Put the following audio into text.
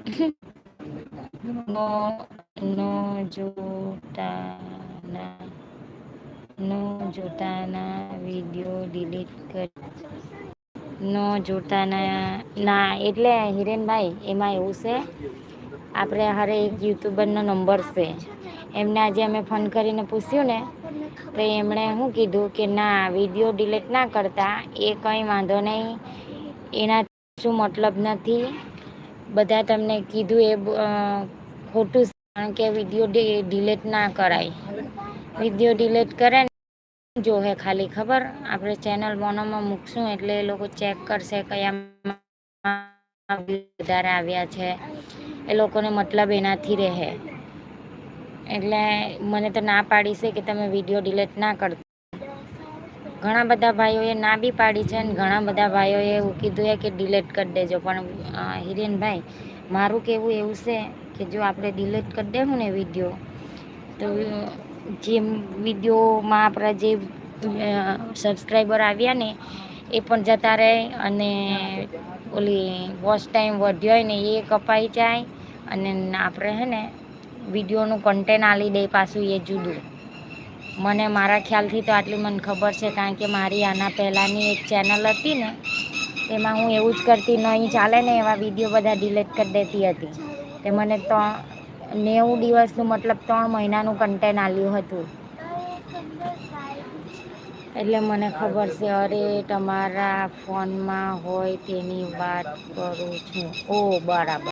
નો નો જોતાના નો જોતાના video delete કર નો જોતાના ના એટલે હિરેનભાઈ એમાં એવું છે. આપણે હારે એક યુટ્યુબરનો નંબર છે. એમને આજે અમે ફોન કરીને પૂછ્યું ને તો એમણે શું કીધું કે ના વિડીયો ડિલીટ ના કરતા એ કંઈ વાંધો નહીં. એના શું મતલબ નથી. બધા તમને કીધું એ ખોટું કારણ કે વિડીયો ડિલીટ ના કરાય. વિડીયો ડિલીટ કરે ને જો હે ખાલી ખબર આપણે ચેનલ મોનોમાં મૂકશું એટલે એ લોકો ચેક કરશે કયા વધારે આવ્યા છે. એ લોકોને મતલબ એનાથી રહે. એટલે મને તો ના પાડી છે કે તમે વિડીયો ડિલીટ ના કરતા. ઘણા બધા ભાઈઓ એ ના બી પાડી છે. ઘણા બધા ભાઈઓ એ એવું કીધું કે ડિલીટ કરી દેજો પણ હિરેનભાઈ મારું કેવું એવું છે કે જો આપણે ડિલીટ કરી દેવું ને વિડીયો તો જેમ વિડીયોમાં આપણા જે સબસ્ક્રાઈબર આવ્યા ને એ પણ જતા રહે અને ઓલી વોચ ટાઈમ વધ્યો હોય ને એ કપાઈ જાય અને આપણે હે ને વિડીયોનું કન્ટેન્ટ આલી દે પાછું એ જુદું. મને મારા ખ્યાલથી તો આટલી મને ખબર છે કારણ કે મારી આના પહેલાંની એક ચેનલ હતી ને એમાં હું એવું જ કરતી નહીં ચાલે ને એવા વિડીયો બધા ડિલીટ કરી દેતી હતી. તે મને 90 દિવસનું મતલબ 3 મહિનાનું કન્ટેન્ટ આલ્યું હતું. એટલે મને ખબર છે. અરે તમારા ફોનમાં હોય તેની વાત કરું છું. ઓ બરાબર.